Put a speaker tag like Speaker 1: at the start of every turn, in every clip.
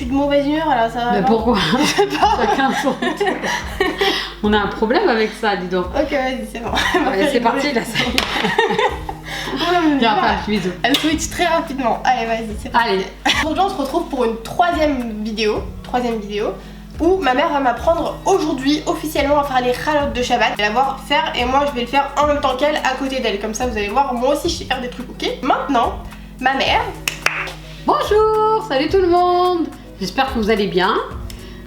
Speaker 1: suis de mauvaise humeur là, ça va.
Speaker 2: Mais pourquoi? Chacun son. On a un problème avec ça, dis donc.
Speaker 1: Ok, vas-y, c'est bon.
Speaker 2: Allez, c'est parti, là, ça. Viens, pas, bisous.
Speaker 1: Elle switch très rapidement. Allez, vas-y, c'est parti.
Speaker 2: Allez.
Speaker 1: Aujourd'hui, on se retrouve pour une troisième vidéo où ma mère va m'apprendre aujourd'hui officiellement à faire les chalotes de Shabbat. Elle va voir faire et moi je vais le faire en même temps qu'elle à côté d'elle. Comme ça, vous allez voir, moi aussi je sais faire des trucs, ok? Maintenant, ma mère.
Speaker 2: Bonjour, salut tout le monde. J'espère que vous allez bien.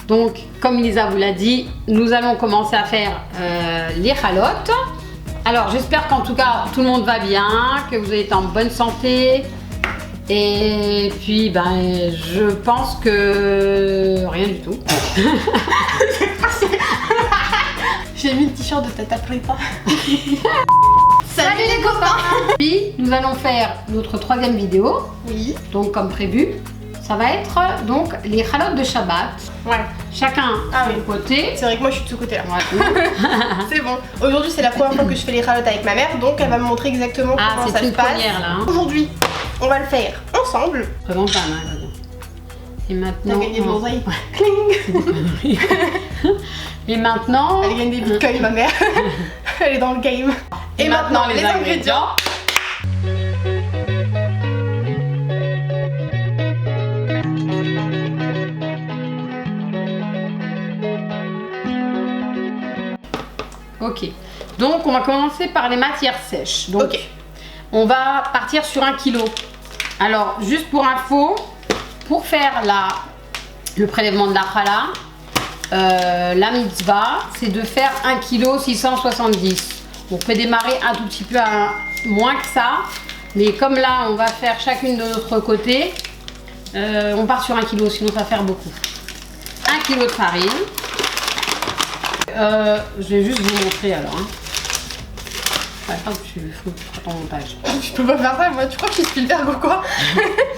Speaker 2: Donc, comme Lisa vous l'a dit, nous allons commencer à faire les chalotes. Alors, j'espère qu'en tout cas, tout le monde va bien, que vous êtes en bonne santé. Et puis, ben, je pense que rien du tout.
Speaker 1: J'ai mis le t-shirt de Tata Preta.
Speaker 2: Salut les copains. Puis, nous allons faire notre troisième vidéo.
Speaker 1: Oui.
Speaker 2: Donc, comme prévu, ça va être donc les chalotes de Shabbat.
Speaker 1: Ouais.
Speaker 2: Chacun
Speaker 1: Ah
Speaker 2: de
Speaker 1: oui.
Speaker 2: son côté.
Speaker 1: C'est vrai que moi je suis de ce côté là.
Speaker 2: Ouais.
Speaker 1: C'est bon. Aujourd'hui c'est la première fois que je fais les chalotes avec ma mère, donc elle va me montrer exactement
Speaker 2: Ah,
Speaker 1: comment ça
Speaker 2: c'est
Speaker 1: se
Speaker 2: une
Speaker 1: passe.
Speaker 2: première là. Hein.
Speaker 1: Aujourd'hui, on va le faire ensemble.
Speaker 2: Vraiment pas mal. Et maintenant.
Speaker 1: T'as gagné de l'oseille.
Speaker 2: Et maintenant.
Speaker 1: Elle gagne des bitcoins, ma mère. Elle est dans le game. Et maintenant, les ingrédients.
Speaker 2: Ok. Donc, on va commencer par les matières sèches. Donc,
Speaker 1: Ok.
Speaker 2: on va partir sur 1 kg. Alors, juste pour info, pour faire le prélèvement de la challah, la mitzvah, c'est de faire 1 kg 670. On peut démarrer un tout petit peu à moins que ça, mais comme là, on va faire chacune de notre côté, on part sur 1 kg, sinon ça va faire beaucoup. 1 kg de farine. Je vais juste vous montrer alors. Hein. Tu feras ton montage.
Speaker 1: Je peux pas faire ça, moi tu crois que je suis Spielberg ou quoi?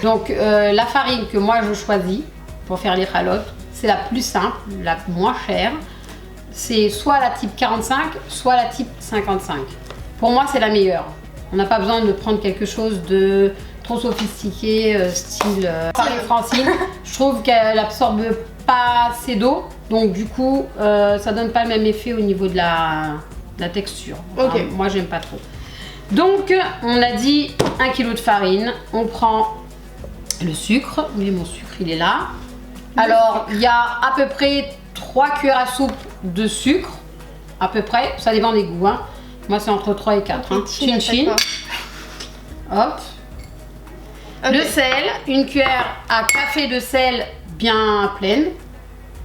Speaker 2: Donc la farine que moi je choisis pour faire les chalotes, c'est la plus simple, la moins chère. C'est soit la type 45, soit la type 55. Pour moi c'est la meilleure. On n'a pas besoin de prendre quelque chose de trop sophistiqué, style farine Francine. Je trouve qu'elle absorbe pas assez d'eau, donc du coup ça donne pas le même effet au niveau de la texture.
Speaker 1: Ok.
Speaker 2: Enfin, moi j'aime pas trop. Donc on a dit 1 kg de farine, on prend le sucre, mais mon sucre il est là. Alors il y a à peu près 3 cuillères à soupe de sucre, à peu près, ça dépend des goûts. Hein. Moi c'est entre 3 et 4. Hein. Chin chin. Hop. Okay. Le sel, une cuillère à café de sel bien pleine.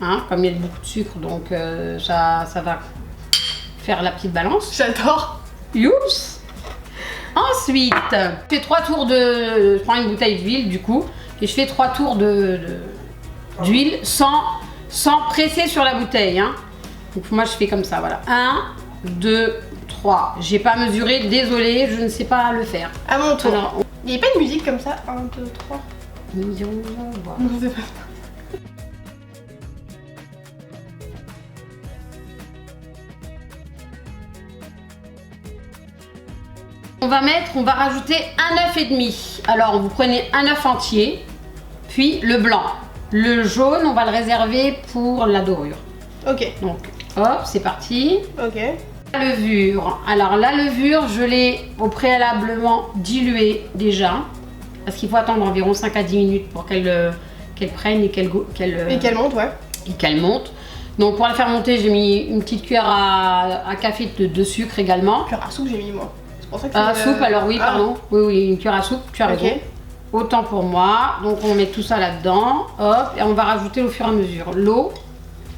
Speaker 2: Hein, comme il y a beaucoup de sucre, donc ça va faire la petite balance.
Speaker 1: J'adore.
Speaker 2: Youps. Ensuite, je fais 3 tours de... Je prends une bouteille d'huile du coup, et je fais 3 tours d'huile sans presser sur la bouteille. Hein. Donc moi je fais comme ça, voilà. 1, 2, 3. J'ai pas mesuré, désolée, je ne sais pas le faire.
Speaker 1: À mon tour.
Speaker 2: Alors,
Speaker 1: il n'y a pas de musique comme ça? 1, 2, 3.
Speaker 2: nous irons voir.
Speaker 1: Non, c'est pas ça.
Speaker 2: On va rajouter un œuf et demi. Alors vous prenez un œuf entier, puis le blanc. Le jaune, on va le réserver pour la dorure.
Speaker 1: Ok.
Speaker 2: Donc hop, c'est parti.
Speaker 1: Ok.
Speaker 2: La levure. Alors la levure, je l'ai au préalablement diluée déjà, parce qu'il faut attendre environ 5 à 10 minutes pour qu'elle prenne et qu'elle
Speaker 1: monte, ouais.
Speaker 2: Et qu'elle monte. Donc pour la faire monter, j'ai mis une petite cuillère à café de sucre également.
Speaker 1: Cuillère à soupe, j'ai mis moi.
Speaker 2: À soupe, alors oui, pardon. Oui, une cuillère à soupe, tu as raison. Autant pour moi. Donc on met tout ça là-dedans. Hop, et on va rajouter au fur et à mesure l'eau.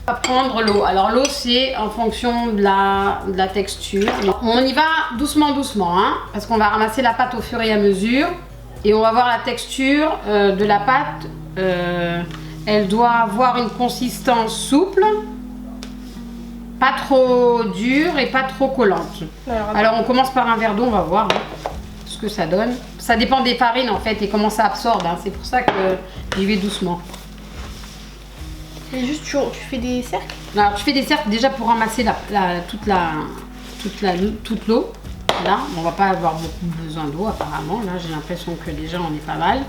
Speaker 2: On va prendre l'eau. Alors l'eau, c'est en fonction de la texture. On y va doucement, hein, parce qu'on va ramasser la pâte au fur et à mesure. Et on va voir la texture de la pâte. Elle doit avoir une consistance souple. Pas trop dure et pas trop collante. Alors on commence par un verre d'eau, on va voir ce que ça donne. Ça dépend des farines en fait et comment ça absorbe. Hein. C'est pour ça que j'y vais doucement.
Speaker 1: Et juste tu fais des cercles?
Speaker 2: Alors tu fais des cercles déjà pour ramasser toute l'eau. Là, on va pas avoir beaucoup besoin d'eau apparemment. Là j'ai l'impression que déjà on est pas mal.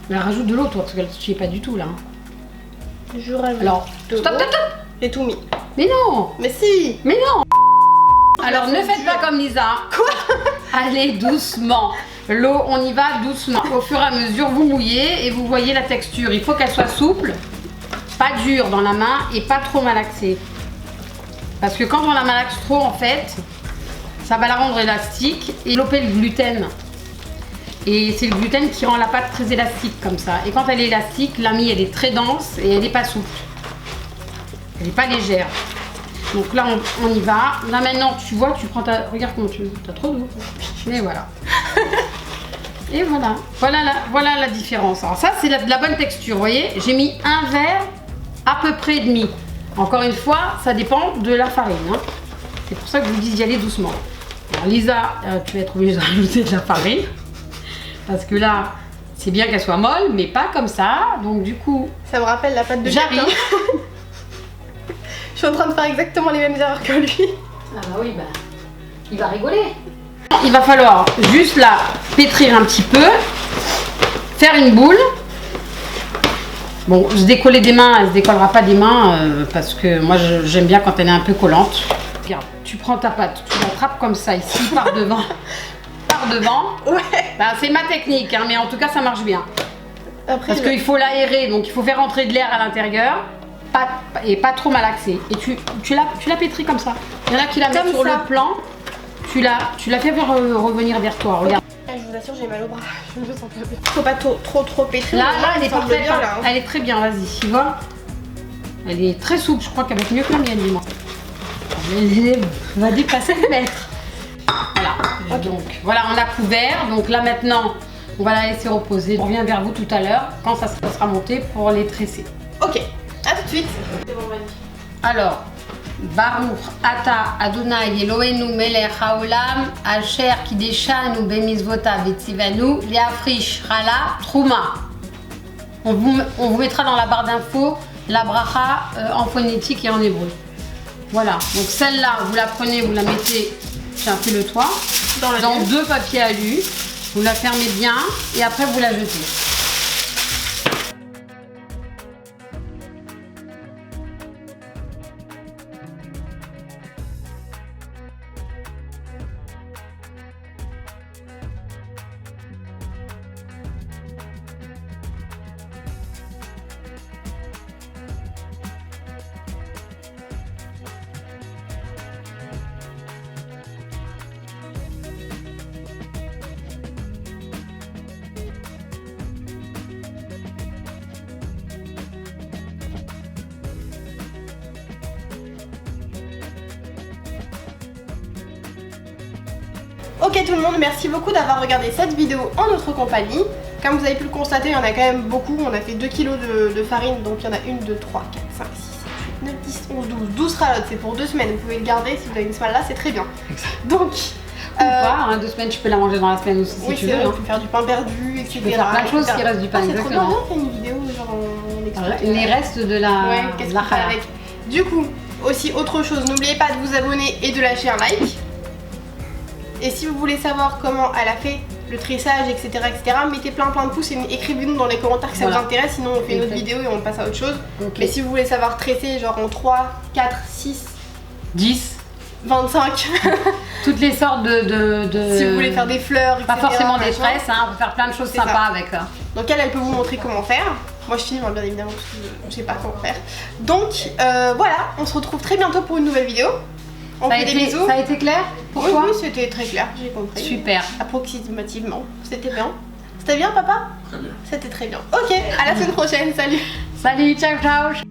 Speaker 2: Mais rajoute de l'eau toi parce que tu es pas du tout là.
Speaker 1: Je rajoute.
Speaker 2: Alors, stop.
Speaker 1: J'ai tout mis.
Speaker 2: Mais non.
Speaker 1: Mais si.
Speaker 2: Mais non. Alors, ne faites pas comme Lisa.
Speaker 1: Quoi?
Speaker 2: Allez doucement. L'eau, on y va doucement. Au fur et à mesure, vous mouillez et vous voyez la texture. Il faut qu'elle soit souple, pas dure dans la main et pas trop malaxée. Parce que quand on la malaxe trop, en fait, ça va la rendre élastique et développer le gluten. Et c'est le gluten qui rend la pâte très élastique comme ça. Et quand elle est élastique, la mie, elle est très dense et elle n'est pas souple. Elle n'est pas légère. Donc là, on y va. Là maintenant, tu vois, tu prends ta... Regarde comment tu... T'as trop d'eau. Mais voilà. Et voilà. Voilà la différence. Alors ça, c'est de la bonne texture, vous voyez. J'ai mis un verre à peu près et demi. Encore une fois, ça dépend de la farine. Hein. C'est pour ça que je vous dis d'y aller doucement. Alors Lisa, tu vas être obligée de rajouter de la farine. Parce que là, c'est bien qu'elle soit molle, mais pas comme ça. Donc du coup...
Speaker 1: Ça me rappelle la pâte de
Speaker 2: j'arrive.
Speaker 1: Je suis en train de faire exactement les mêmes erreurs que lui.
Speaker 2: Ah bah oui, bah, il va rigoler. Il va falloir juste la pétrir un petit peu, faire une boule. Bon, se décoller des mains, elle se décollera pas des mains parce que moi j'aime bien quand elle est un peu collante. Regarde, tu prends ta pâte, tu l'attrapes comme ça ici, par devant. Par devant.
Speaker 1: Ouais.
Speaker 2: Bah, c'est ma technique, hein, mais en tout cas ça marche bien.
Speaker 1: Après,
Speaker 2: Parce qu'il faut l'aérer, donc il faut faire entrer de l'air à l'intérieur. Et pas trop malaxé. Et tu la pétris comme ça. Il y en a qui la mettent sur le plan. Tu la fais revenir vers toi. Regarde.
Speaker 1: Je vous assure, j'ai mal au bras. Je me sens pas bien. Faut pas trop pétrir.
Speaker 2: Là, elle est parfaite.
Speaker 1: Bien, là, hein.
Speaker 2: Elle est très bien. Vas-y, tu vois. Elle est très souple. Je crois qu'elle va être mieux que la mienne, dis-moi. On va dépasser le mètre. Voilà. Okay. Donc voilà, on a couvert. Donc là maintenant, on va la laisser reposer. On revient vers vous tout à l'heure quand ça sera monté pour les tresser.
Speaker 1: Ok. A tout de suite.
Speaker 2: Alors, Baruch Ata Adonai Eloheinu Melech Haolam Asher Kideshanu Bemizvotav Vetzivanu Leafrish Chala Trouma. On vous mettra dans la barre d'infos la bracha en phonétique et en hébreu. Voilà, donc celle-là, vous la prenez, vous la mettez, tiens, fais-le-toi, dans 2 papiers alu, vous la fermez bien et après vous la jetez.
Speaker 1: Ok tout le monde, merci beaucoup d'avoir regardé cette vidéo en notre compagnie. Comme vous avez pu le constater, il y en a quand même beaucoup. On a fait 2 kg de farine, donc il y en a 1, 2, 3, 4, 5, 6, 7, 8, 9, 10, 11, 12, 12 ralottes. C'est pour 2 semaines, vous pouvez le garder si vous avez une semaine là, c'est très bien. Donc...
Speaker 2: Ou pas, hein, 2 semaines, tu peux la manger dans la semaine aussi si tu veux.
Speaker 1: Oui, on peut faire du pain perdu, etc.
Speaker 2: Tu peux faire plein de choses qui restent du pain, exactement.
Speaker 1: C'est trop bien, on fait une vidéo genre on explique
Speaker 2: les restes de la...
Speaker 1: Ouais, qu'est-ce qu'on fait avec. Du coup, aussi autre chose, n'oubliez pas de vous abonner et de lâcher un like. Et si vous voulez savoir comment elle a fait le tressage, etc., mettez plein de pouces et écrivez-nous dans les commentaires que ça vous intéresse, sinon on fait une autre vidéo et on passe à autre chose. Okay. Mais si vous voulez savoir tresser genre en 3, 4, 6,
Speaker 2: 10,
Speaker 1: 25,
Speaker 2: toutes les sortes de...
Speaker 1: Si vous voulez faire des fleurs, etc.
Speaker 2: Pas forcément des tresses, hein, on peut faire plein de choses sympas avec ça.
Speaker 1: Donc elle peut vous montrer comment faire. Moi je filme bien évidemment parce que je sais pas comment faire. Donc voilà, on se retrouve très bientôt pour une nouvelle vidéo. On fait des bisous.
Speaker 2: Ça a été clair pour toi?
Speaker 1: Oui, c'était très clair, j'ai compris.
Speaker 2: Super.
Speaker 1: Approximativement, c'était bien. C'était bien papa?
Speaker 3: Très bien.
Speaker 1: C'était très bien. Ok, à la semaine prochaine, salut.
Speaker 2: Salut, ciao ciao.